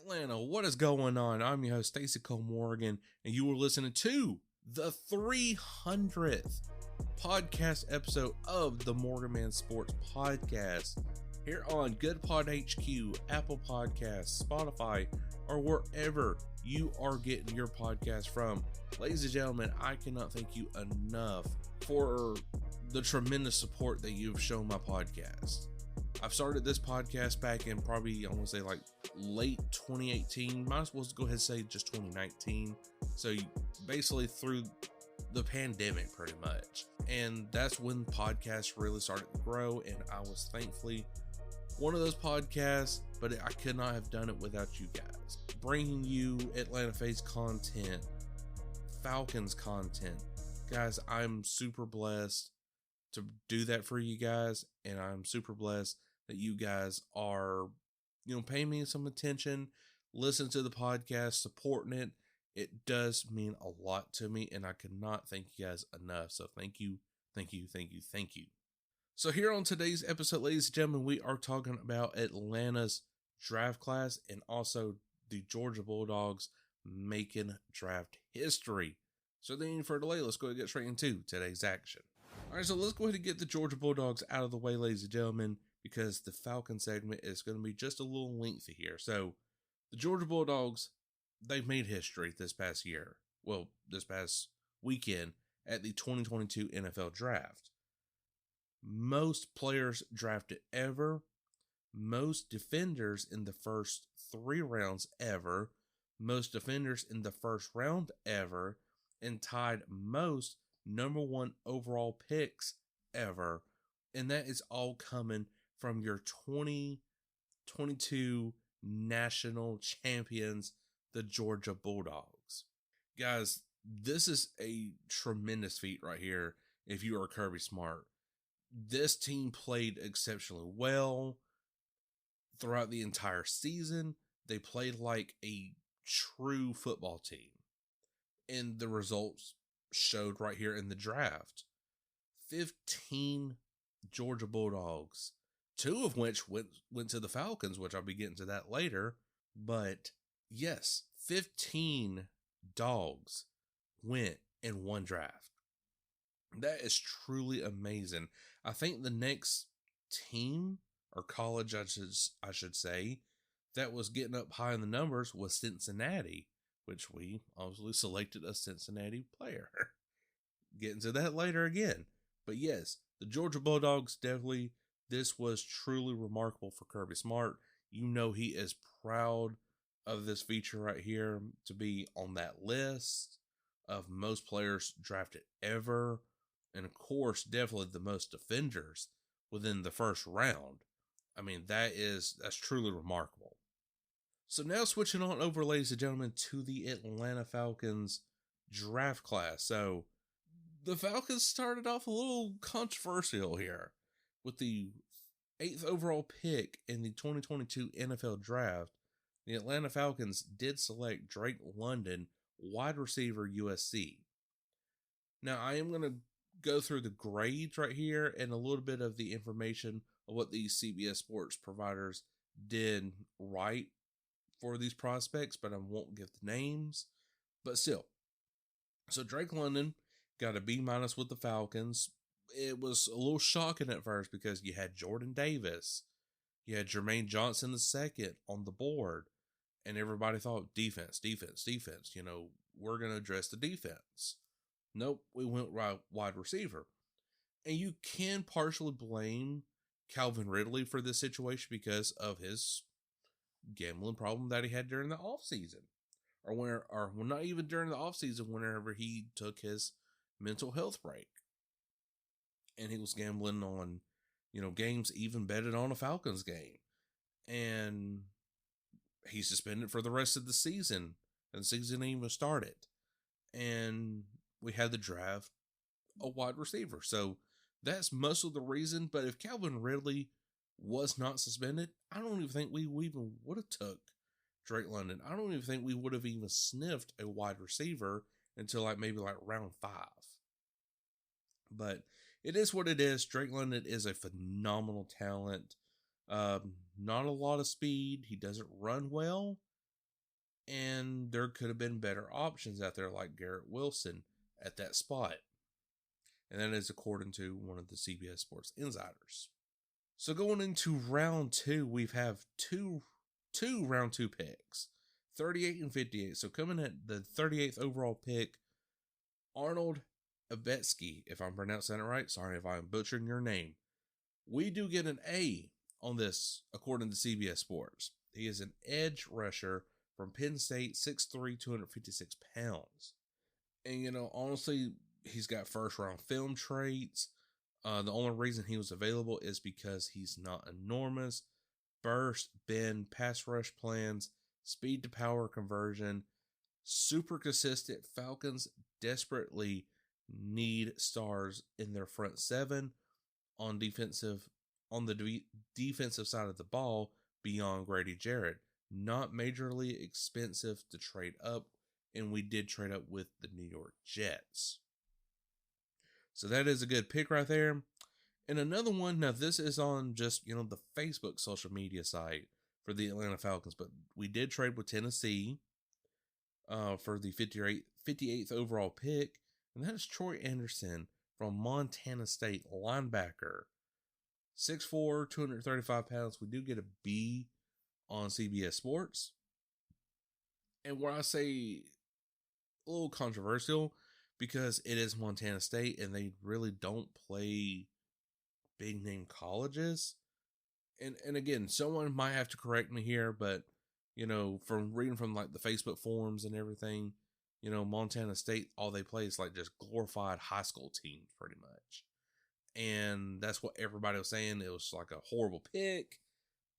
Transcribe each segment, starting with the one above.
Atlanta, what is going on? I'm your host, Stacey Cole Morgan, and you are listening to the 300th podcast episode of the Morgan Man Sports Podcast here on Good Pod HQ, Apple Podcasts, Spotify, or wherever you are getting your podcast from. Ladies and gentlemen, I cannot thank you enough for the tremendous support that you've shown my podcast. I've started this podcast back in probably, I want to say like late 2018. Might as well go ahead and say just 2019. So basically through the pandemic pretty much. And that's when podcasts really started to grow. And I was thankfully one of those podcasts, but I could not have done it without you guys. Bringing you Atlanta Phase content, Falcons content. Guys, I'm super blessed to do that for you guys. And I'm super blessed that you guys are, paying me some attention, listen to the podcast, supporting it. It does mean a lot to me, and I cannot thank you guys enough. So thank you, thank you, thank you, thank you. So here on today's episode, ladies and gentlemen, we are talking about Atlanta's draft class and also the Georgia Bulldogs making draft history. So without any further delay, let's go ahead and get straight into today's action. All right, so let's go ahead and get the Georgia Bulldogs out of the way, ladies and gentlemen, because the Falcon segment is going to be just a little lengthy here. So the Georgia Bulldogs, they've made history this past year. Well, this past weekend at the 2022 NFL Draft. Most players drafted ever. Most defenders in the first 3 rounds ever. Most defenders in the first round ever. And tied most number 1 overall picks ever. And that is all coming from your 2022 national champions, the Georgia Bulldogs. Guys, this is a tremendous feat right here if you are Kirby Smart. This team played exceptionally well throughout the entire season. They played like a true football team. And the results showed right here in the draft. 15 Georgia Bulldogs, 2 of which went to the Falcons, which I'll be getting to that later. But yes, 15 dogs went in one draft. That is truly amazing. I think the next team or college, I should say, that was getting up high in the numbers was Cincinnati, which we obviously selected a Cincinnati player. Get into that later again. But yes, the Georgia Bulldogs definitely, this was truly remarkable for Kirby Smart. You know he is proud of this feature right here to be on that list of most players drafted ever. And of course, definitely the most defenders within the first round. I mean, that's truly remarkable. So now switching on over, ladies and gentlemen, to the Atlanta Falcons draft class. So the Falcons started off a little controversial here with the 8th overall pick in the 2022 NFL Draft. The Atlanta Falcons did select Drake London, wide receiver, USC. Now, I am going to go through the grades right here and a little bit of the information of what these CBS Sports providers did write for these prospects, but I won't give the names. But still, so Drake London got a B- with the Falcons. It was a little shocking at first because you had Jordan Davis, you had Jermaine Johnson II on the board, and everybody thought defense. We're going to address the defense. Nope, we went wide receiver. And you can partially blame Calvin Ridley for this situation because of his gambling problem that he had during the offseason. Or not even during the offseason, whenever he took his mental health break. And he was gambling on, games, even betted on a Falcons game. And he's suspended for the rest of the season. And the season ain't even started. And we had the draft a wide receiver. So that's most of the reason. But if Calvin Ridley was not suspended, I don't even think we even would have took Drake London. I don't even think we would have even sniffed a wide receiver until maybe round 5. But it is what it is. Drake London is a phenomenal talent. Not a lot of speed. He doesn't run well, And there could have been better options out there like Garrett Wilson at that spot. And that is according to one of the CBS Sports insiders. So going into round 2, we have two round 2 picks, 38 and 58. So coming at the 38th overall pick, Arnold Abetsky, if I'm pronouncing it right. Sorry if I'm butchering your name. We do get an A on this, according to CBS Sports. He is an edge rusher from Penn State, 6'3", 256 pounds. And, honestly, he's got first-round film traits. The only reason he was available is because he's not enormous. Burst, bend, pass rush plans, speed to power conversion, super consistent. Falcons desperately need stars in their front seven on the defensive side of the ball beyond Grady Jarrett. Not majorly expensive to trade up, and we did trade up with the New York Jets. So that is a good pick right there. And another one, now this is on just, the Facebook social media site for the Atlanta Falcons, but we did trade with Tennessee for the 58th overall pick, and that is Troy Anderson from Montana State, linebacker. 6'4", 235 pounds. We do get a B on CBS Sports. And where I say a little controversial, because it is Montana State and they really don't play big name colleges. And again, someone might have to correct me here, but from reading from like the Facebook forums and everything, Montana State, all they play is like just glorified high school teams pretty much. And that's what everybody was saying. It was like a horrible pick,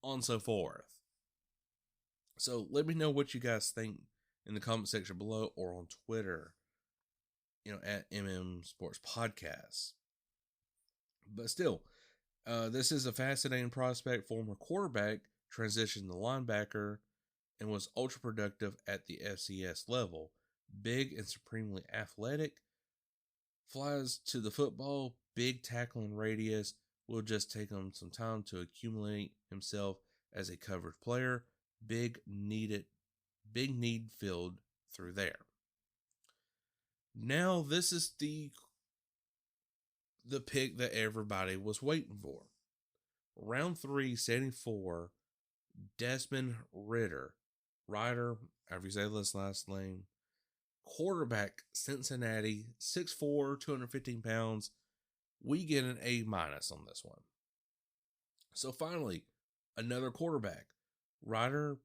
on and so forth. So let me know what you guys think in the comment section below or on Twitter, at Sports Podcast. But still, this is a fascinating prospect. Former quarterback, transitioned to linebacker, and was ultra productive at the FCS level. Big and supremely athletic. Flies to the football, big tackling radius. Will just take him some time to accumulate himself as a coverage player. Big need filled through there. Now this is the pick that everybody was waiting for. Round 3, 74, Desmond Ridder, however you say this last name, quarterback, Cincinnati, 6'4", 215 pounds. We get an A- on this one. So finally, another quarterback. Ryder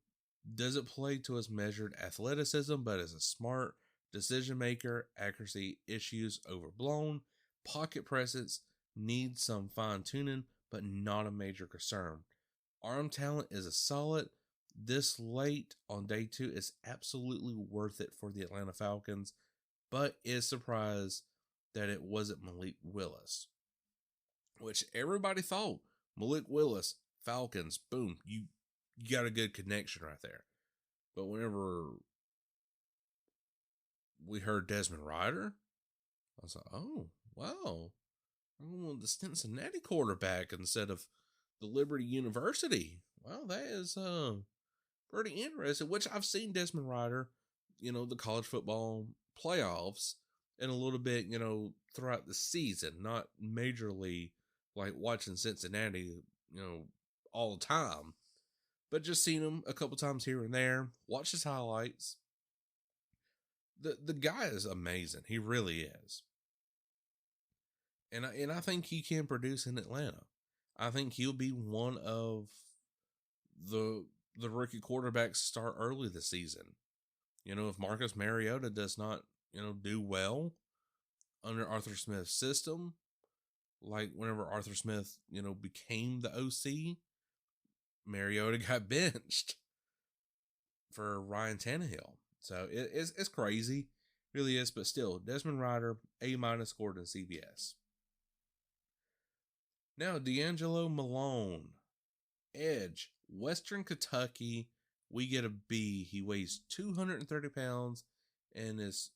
doesn't play to his measured athleticism, but is a smart decision maker. Accuracy issues overblown. Pocket presence needs some fine tuning, but not a major concern. Arm talent is a solid. This late on day 2 is absolutely worth it for the Atlanta Falcons, but is surprised that it wasn't Malik Willis, which everybody thought. Malik Willis, Falcons, boom, you got a good connection right there. But whenever we heard Desmond Ridder, I was like, oh, wow. I want the Cincinnati quarterback instead of the Liberty University. Wow, that is pretty interesting, which I've seen Desmond Ridder, the college football playoffs and a little bit, throughout the season, not majorly like watching Cincinnati, all the time, but just seen him a couple times here and there, watch his highlights. The guy is amazing. He really is. And I think he can produce in Atlanta. I think he'll be one of the rookie quarterbacks start early this season. If Marcus Mariota does not, do well under Arthur Smith's system, like whenever Arthur Smith, became the OC, Mariota got benched for Ryan Tannehill. So it's crazy. It really is. But still, Desmond Ridder, A- scored in CBS. Now, D'Angelo Malone, edge, Western Kentucky. We get a B. He weighs 230 pounds and is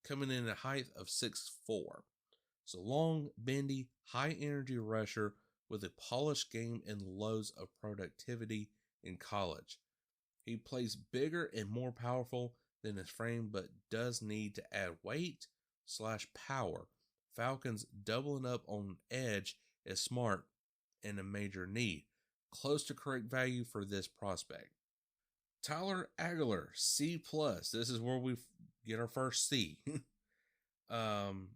coming in at a height of 6'4". So long, bendy, high energy rusher with a polished game and loads of productivity in college. He plays bigger and more powerful than his frame, but does need to add weight/power. Falcons doubling up on edge is smart and a major need. Close to correct value for this prospect. Tyler Aguilar, C+. This is where we get our first C.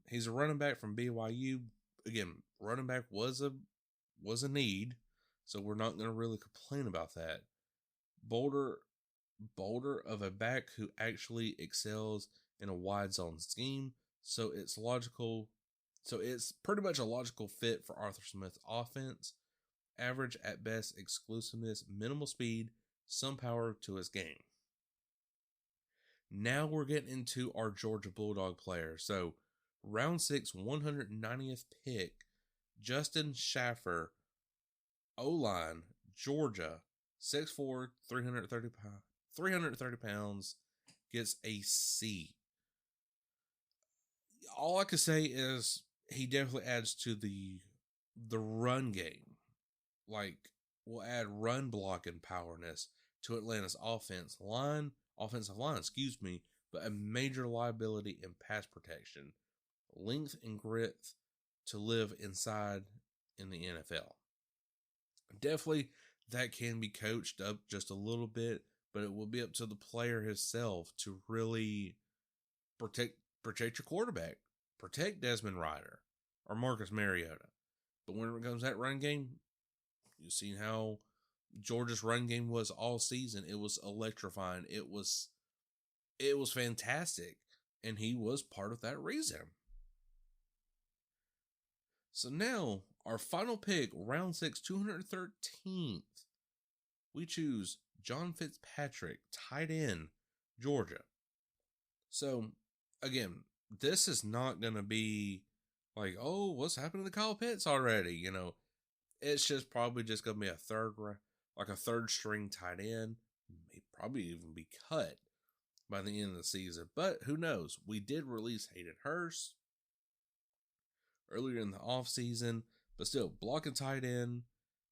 He's a running back from BYU. Again, running back was a need, so we're not going to really complain about that. Boulder of a back who actually excels in a wide zone scheme, so it's logical. So it's pretty much a logical fit for Arthur Smith's offense. Average at best exclusiveness, minimal speed, some power to his game. Now we're getting into our Georgia Bulldog players. So round 6, 190th pick, Justin Schaffer, O-line, Georgia, 6'4", 330 pounds, gets a C. All I can say is he definitely adds to the run game. Like, will add run blocking powerness to Atlanta's offensive line, but a major liability in pass protection, length and grit to live inside in the NFL. Definitely that can be coached up just a little bit, but it will be up to the player himself to really protect your quarterback, protect Desmond Ridder or Marcus Mariota. But when it comes to that run game, you've seen how Georgia's run game was all season. It was electrifying. It was fantastic, and he was part of that reason. So now, our final pick, round 6, 213th, we choose John Fitzpatrick, tight end, Georgia. So, again, this is not going to be like, oh, what's happened to Kyle Pitts already? It's just probably just going to be a third string tight end. May probably even be cut by the end of the season. But who knows? We did release Hayden Hurst earlier in the offseason, but still, blocking tight end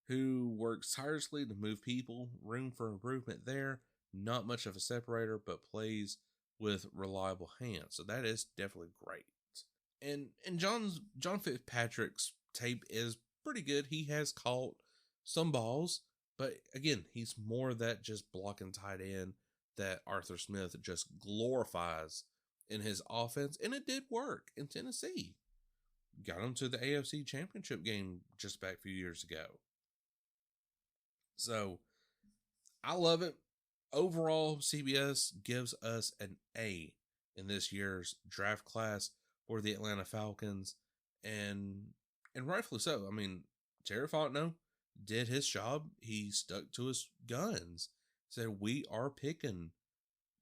who works tirelessly to move people. Room for improvement there. Not much of a separator, but plays with reliable hands. So that is definitely great. And John Fitzpatrick's tape is pretty good. He has caught some balls, but again, he's more that just blocking tight end that Arthur Smith just glorifies in his offense, and it did work in Tennessee. Got him to the AFC Championship game just back a few years ago. So, I love it. Overall, CBS gives us an A in this year's draft class for the Atlanta Falcons, and rightfully so. I mean, Terry Fontenot did his job. He stuck to his guns. Said, we are picking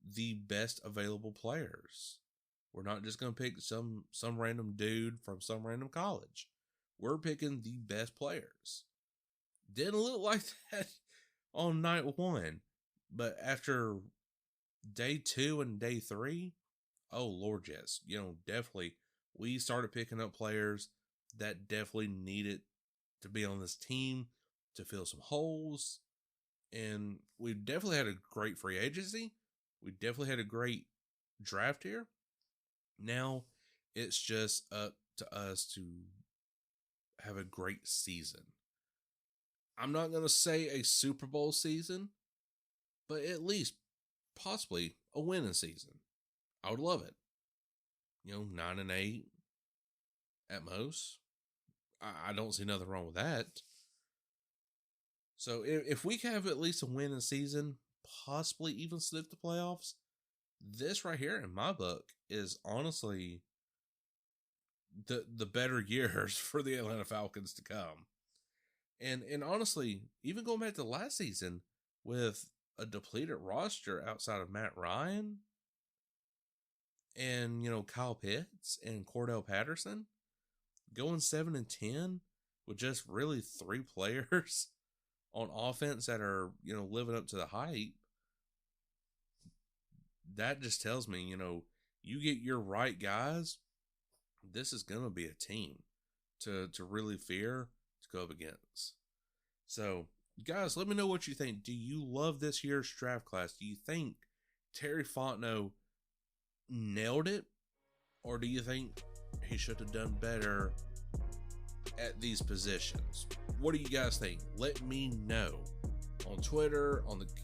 the best available players. We're not just going to pick some random dude from some random college. We're picking the best players. Didn't look like that on night 1, but after day 2 and day 3, oh Lord, yes. Definitely we started picking up players that definitely needed to be on this team to fill some holes. And we definitely had a great free agency. We definitely had a great draft here. Now it's just up to us to have a great season. I'm not going to say a Super Bowl season, but at least possibly a winning season. I would love it. 9-8 at most. I don't see nothing wrong with that. So if we have at least a winning season, possibly even slip the playoffs, this right here in my book is honestly the better years for the Atlanta Falcons to come. And honestly, even going back to last season with a depleted roster outside of Matt Ryan and, Kyle Pitts and Cordell Patterson, going 7-10 with just really 3 players on offense that are, living up to the hype, that just tells me, you get your right guys, this is going to be a team to really fear, to go up against. So, Guys, let me know what you think. Do you love this year's draft class? Do you think Terry Fontenot nailed it? Or do you think he should have done better at these positions? What do you guys think? Let me know on Twitter,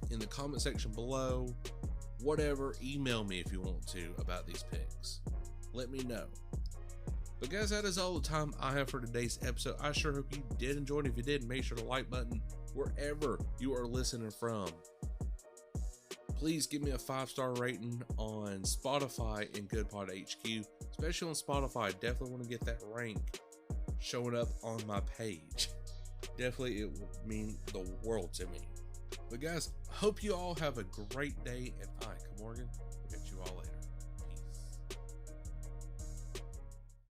in the comment section below, whatever. Email me if you want to about these picks. Let me know. But guys, that is all the time I have for today's episode. I sure hope you did enjoy it. If you did, make sure to like button wherever you are listening from. Please give me a 5-star rating on Spotify and GoodPod HQ, especially on Spotify. Definitely want to get that rank showing up on my page. Definitely, it would mean the world to me. But guys, hope you all have a great day, and I, Morgan,